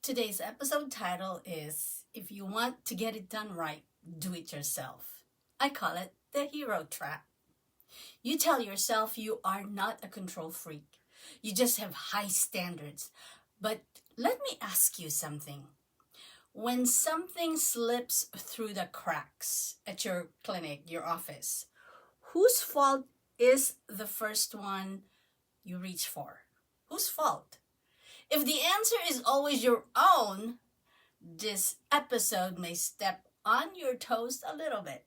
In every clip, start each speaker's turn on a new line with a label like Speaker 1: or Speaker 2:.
Speaker 1: Today's episode title is If You Want to Get It Done Right, Do It Yourself. I call it the hero trap. You tell yourself you are not a control freak. You just have high standards. But let me ask you something. When something slips through the cracks at your clinic, your office, whose fault is the first one you reach for? Whose fault? If the answer is always your own, this episode may step on your toes a little bit.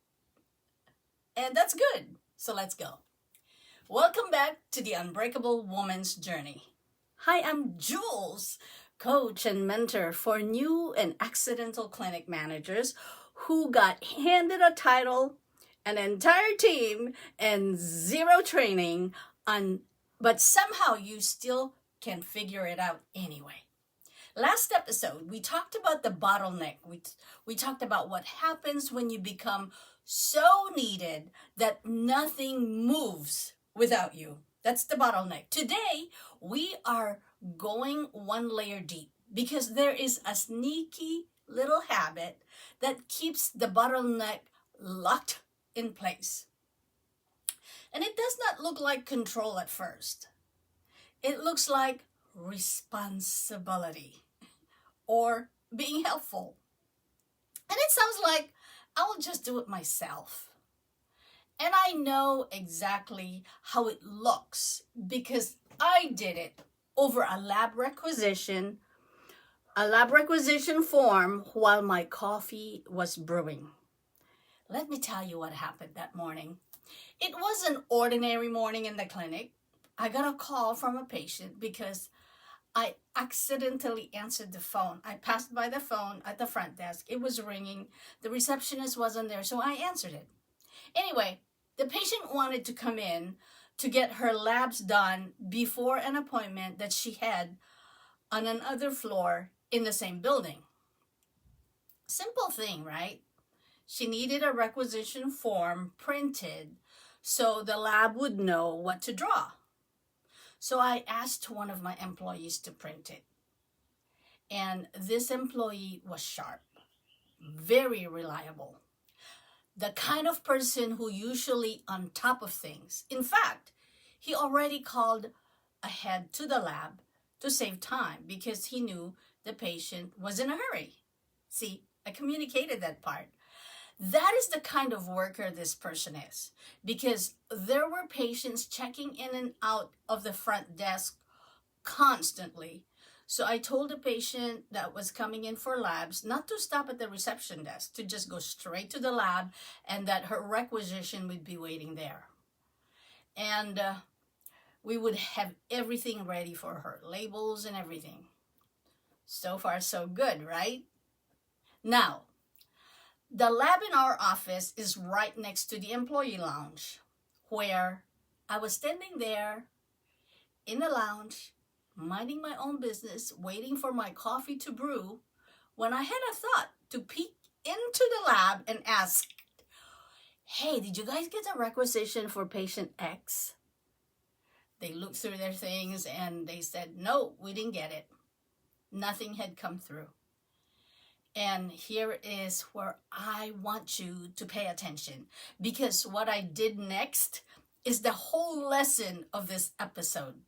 Speaker 1: And that's good. So let's go. Welcome back to the Unbreakable Woman's Journey. Hi, I'm Jules, coach and mentor for new and accidental clinic managers who got handed a title, an entire team, and zero training but somehow you still can figure it out anyway. Last episode, we talked about the bottleneck. We talked about what happens when you become so needed that nothing moves without you. That's the bottleneck. Today, we are going one layer deep because there is a sneaky little habit that keeps the bottleneck locked in place. And it does not look like control at first. It looks like responsibility or being helpful. And it sounds like I will just do it myself. And I know exactly how it looks because I did it over a lab requisition form while my coffee was brewing. Let me tell you what happened that morning. It was an ordinary morning in the clinic. I got a call from a patient because I accidentally answered the phone. I passed by the phone at the front desk. It was ringing. The receptionist wasn't there, so I answered it. Anyway, the patient wanted to come in to get her labs done before an appointment that she had on another floor in the same building. Simple thing, right? She needed a requisition form printed so the lab would know what to draw. So I asked one of my employees to print it. And this employee was sharp, very reliable. The kind of person who usually on top of things. In fact, he already called ahead to the lab to save time because he knew the patient was in a hurry. See, I communicated that part. That is the kind of worker this person is, because there were patients checking in and out of the front desk constantly. So I told the patient that was coming in for labs not to stop at the reception desk, to just go straight to the lab, and that her requisition would be waiting there. And we would have everything ready for her, labels and everything. So far, so good, right? Now, the lab in our office is right next to the employee lounge, where I was standing there in the lounge, minding my own business, waiting for my coffee to brew, when I had a thought to peek into the lab and ask, "Hey, did you guys get a requisition for patient X?" They looked through their things and they said, "No, we didn't get it." Nothing had come through. And here is where I want you to pay attention, because what I did next is the whole lesson of this episode.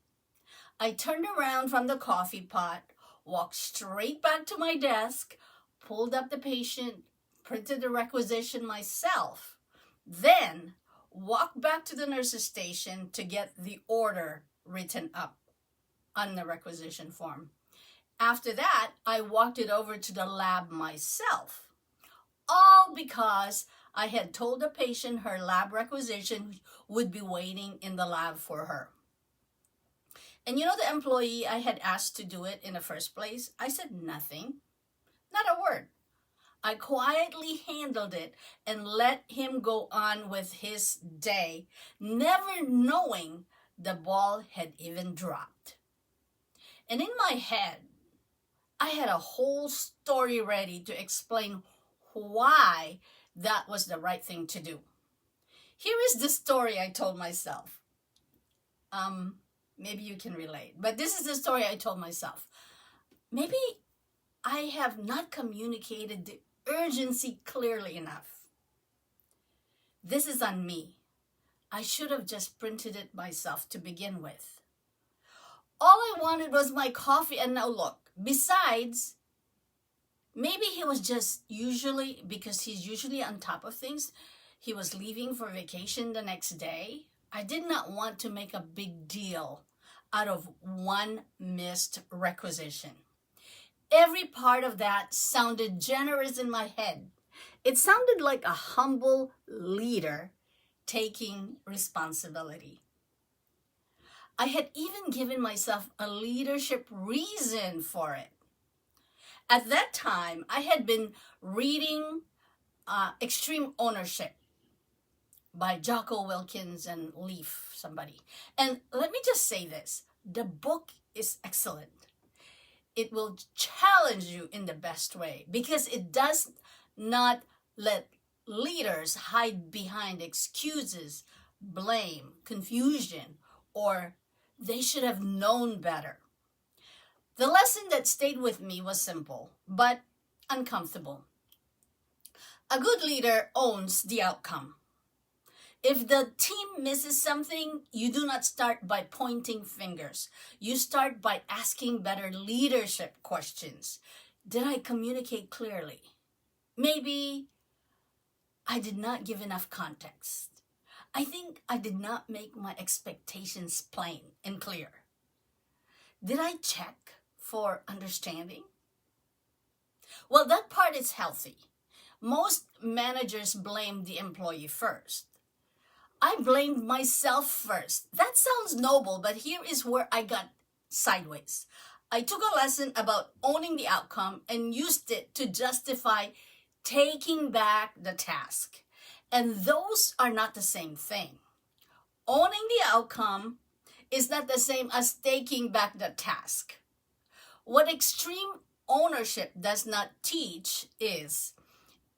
Speaker 1: I turned around from the coffee pot, walked straight back to my desk, pulled up the patient, printed the requisition myself, then walked back to the nurse's station to get the order written up on the requisition form. After that, I walked it over to the lab myself, all because I had told the patient her lab requisition would be waiting in the lab for her. And you know the employee I had asked to do it in the first place? I said nothing, not a word. I quietly handled it and let him go on with his day, never knowing the ball had even dropped. And in my head, I had a whole story ready to explain why that was the right thing to do. Here is the story I told myself. Maybe you can relate, but this is the story I told myself. Maybe I have not communicated the urgency clearly enough. This is on me. I should have just printed it myself to begin with. All I wanted was my coffee, and now look. Besides, maybe he was just usually, because he's usually on top of things, he was leaving for vacation the next day. I did not want to make a big deal out of one missed requisition. Every part of that sounded generous in my head. It sounded like a humble leader taking responsibility. I had even given myself a leadership reason for it. At that time, I had been reading Extreme Ownership by Jocko Wilkins and Leaf, somebody. And let me just say this. The book is excellent. It will challenge you in the best way because it does not let leaders hide behind excuses, blame, confusion, or they should have known better. The lesson that stayed with me was simple, but uncomfortable. A good leader owns the outcome. If the team misses something, you do not start by pointing fingers. You start by asking better leadership questions. Did I communicate clearly? Maybe I did not give enough context. I think I did not make my expectations plain and clear. Did I check for understanding? Well, that part is healthy. Most managers blame the employee first. I blamed myself first. That sounds noble, but here is where I got sideways. I took a lesson about owning the outcome and used it to justify taking back the task. And those are not the same thing. Owning the outcome is not the same as taking back the task. What extreme ownership does not teach is,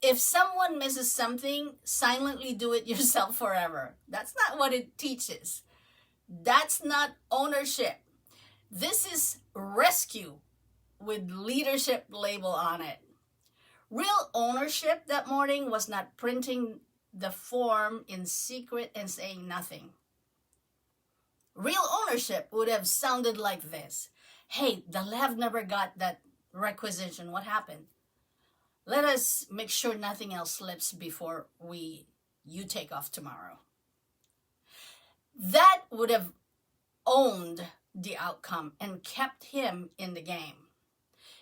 Speaker 1: if someone misses something, silently do it yourself forever. That's not what it teaches. That's not ownership. This is rescue with leadership label on it. Real ownership that morning was not printing the form in secret and saying nothing. Real ownership would have sounded like this. Hey, the lab never got that requisition. What happened? Let us make sure nothing else slips before you take off tomorrow. That would have owned the outcome and kept him in the game.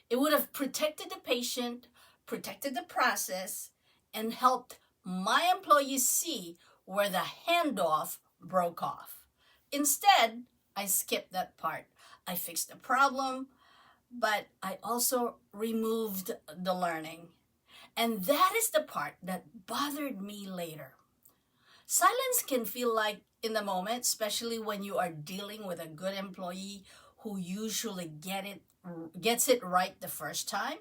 Speaker 1: It would have protected the patient, protected the process, and helped my employees see where the handoff broke off. Instead, I skipped that part. I fixed the problem, but I also removed the learning. And that is the part that bothered me later. Silence can feel like in the moment, especially when you are dealing with a good employee who usually gets it right the first time.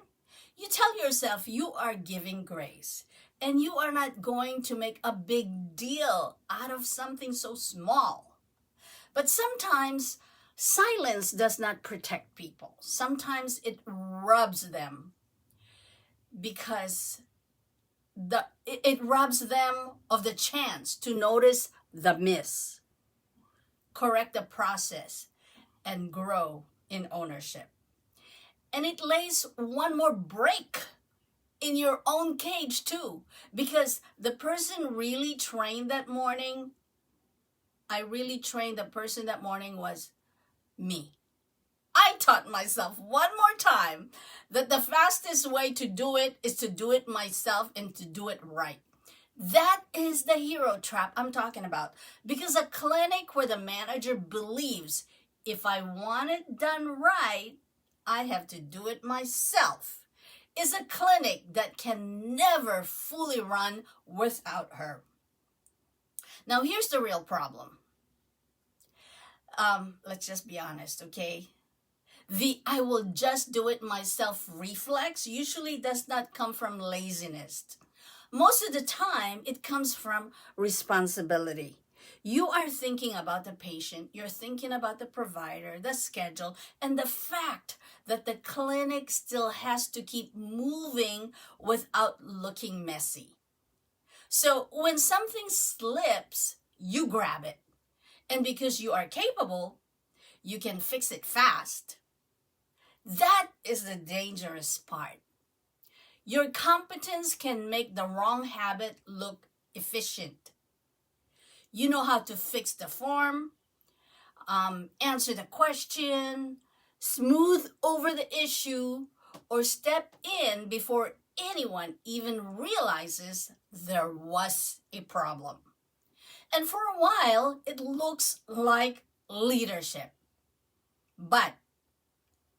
Speaker 1: You tell yourself you are giving grace and you are not going to make a big deal out of something so small. But sometimes silence does not protect people. Sometimes it robs them because it robs them of the chance to notice the miss, correct the process, and grow in ownership. And it lays one more break in your own cage too, because the person really trained that morning, the person that morning was me. I taught myself one more time that the fastest way to do it is to do it myself and to do it right. That is the hero trap I'm talking about. Because a clinic where the manager believes if I want it done right, I have to do it myself is a clinic that can never fully run without her. Now, here's the real problem. Let's just be honest, okay? The I will just do it myself reflex usually does not come from laziness. Most of the time, it comes from responsibility. You are thinking about the patient, you're thinking about the provider, the schedule, and the fact that the clinic still has to keep moving without looking messy. So when something slips, you grab it. And because you are capable, you can fix it fast. That is the dangerous part. Your competence can make the wrong habit look efficient. You know how to fix the form, answer the question, smooth over the issue, or step in before anyone even realizes there was a problem. And for a while, it looks like leadership. But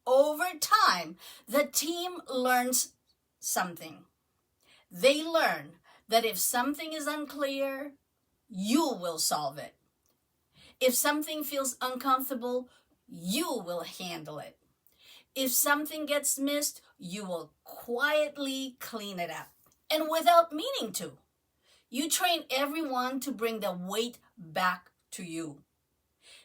Speaker 1: over time, the team learns something. They learn that if something is unclear, you will solve it. If something feels uncomfortable, you will handle it. If something gets missed, you will quietly clean it up. And without meaning to, you train everyone to bring the weight back to you.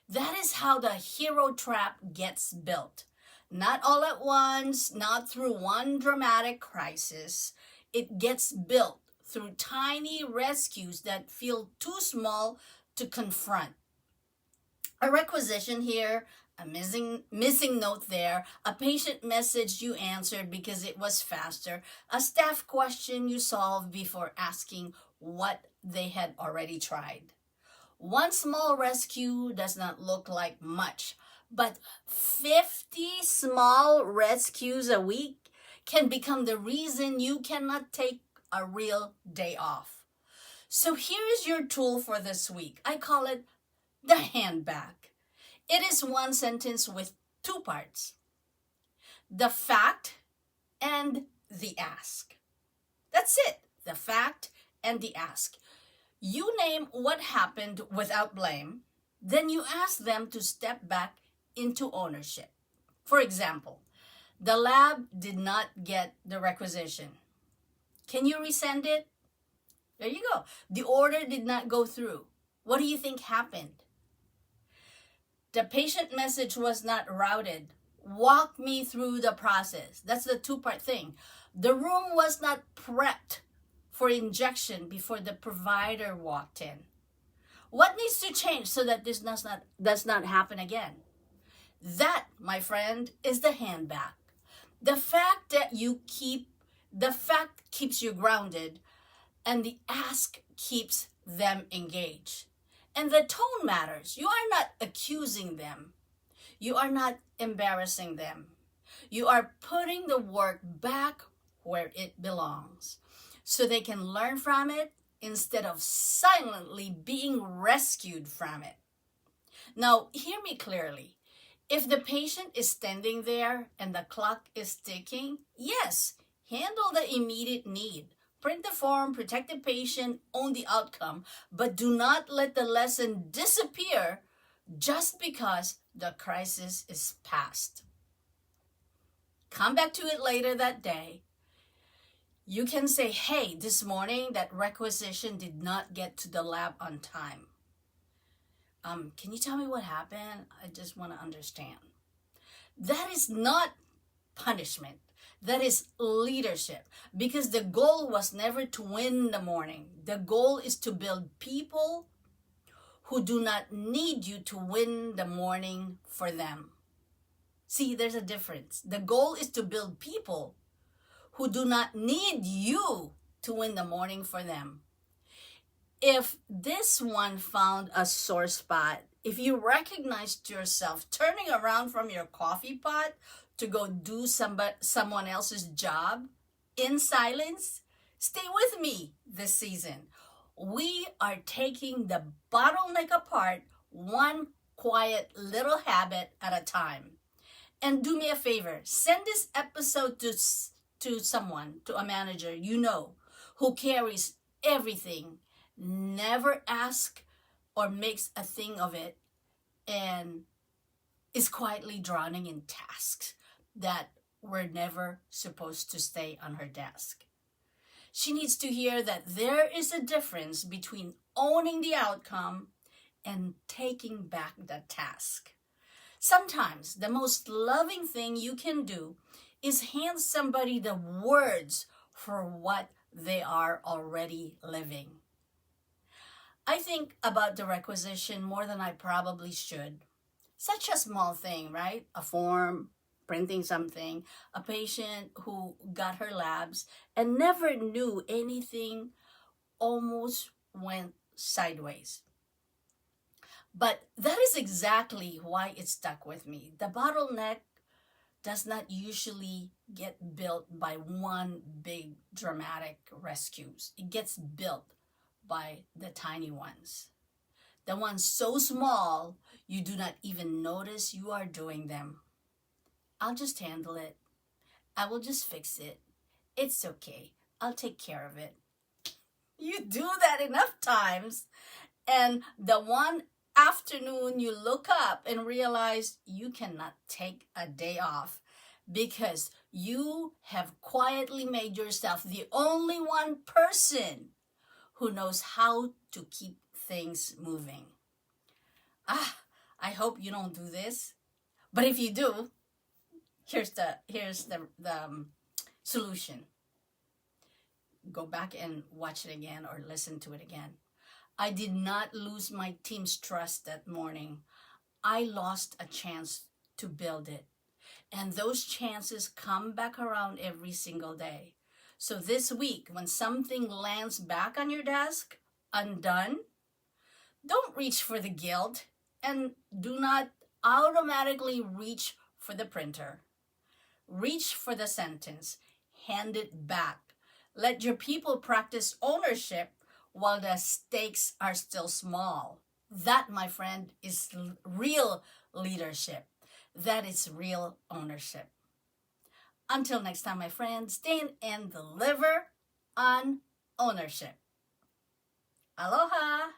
Speaker 1: That is how the hero trap gets built. Not all at once, not through one dramatic crisis. It gets built through tiny rescues that feel too small to confront. A requisition here, a missing note there, a patient message you answered because it was faster, a staff question you solved before asking what they had already tried. One small rescue does not look like much, but 50 small rescues a week can become the reason you cannot take a real day off. So here is your tool for this week. I call it the handbag. It is one sentence with two parts: the fact and the ask. That's it, the fact and the ask. You name what happened without blame, then you ask them to step back into ownership. For example, the lab did not get the requisition. Can you resend it? There you go. The order did not go through. What do you think happened? The patient message was not routed. Walk me through the process. That's the two-part thing. The room was not prepped for injection before the provider walked in. What needs to change so that this does not happen again? That, my friend, is the handbag. The fact keeps you grounded, and the ask keeps them engaged. And the tone matters. You are not accusing them. You are not embarrassing them. You are putting the work back where it belongs, so they can learn from it instead of silently being rescued from it. Now, hear me clearly. If the patient is standing there and the clock is ticking, yes, handle the immediate need. Print the form, protect the patient, own the outcome, but do not let the lesson disappear just because the crisis is past. Come back to it later that day. You can say, hey, this morning that requisition did not get to the lab on time. Can you tell me what happened? I just want to understand. That is not punishment. That is leadership, because the goal was never to win the morning. The goal is to build people who do not need you to win the morning for them. See, there's a difference. The goal is to build people who do not need you to win the morning for them. If this one found a sore spot, if you recognized yourself turning around from your coffee pot to go do someone else's job in silence, stay with me this season. We are taking the bottleneck apart, one quiet little habit at a time. And do me a favor, send this episode to someone, to a manager you know, who carries everything, never asks or makes a thing of it, and is quietly drowning in tasks that were never supposed to stay on her desk. She needs to hear that there is a difference between owning the outcome and taking back the task. Sometimes the most loving thing you can do is hand somebody the words for what they are already living. I think about the requisition more than I probably should. Such a small thing, right? A form, printing something, a patient who got her labs and never knew anything almost went sideways. But that is exactly why it stuck with me. The bottleneck does not usually get built by one big dramatic rescues. It gets built by the tiny ones. The ones so small you do not even notice you are doing them. I'll just handle it. I will just fix it. It's okay. I'll take care of it. You do that enough times, and the one afternoon you look up and realize you cannot take a day off because you have quietly made yourself the only one person who knows how to keep things moving. I hope you don't do this, but if you do, here's the solution. Go back and watch it again or listen to it again. I did not lose my team's trust that morning. I lost a chance to build it. And those chances come back around every single day. So this week, when something lands back on your desk, undone, don't reach for the guilt and do not automatically reach for the printer. Reach for the sentence. Hand it back. Let your people practice ownership while the stakes are still small. That, my friend, is real leadership. That is real ownership. Until next time, my friends, stand and deliver on ownership. Aloha!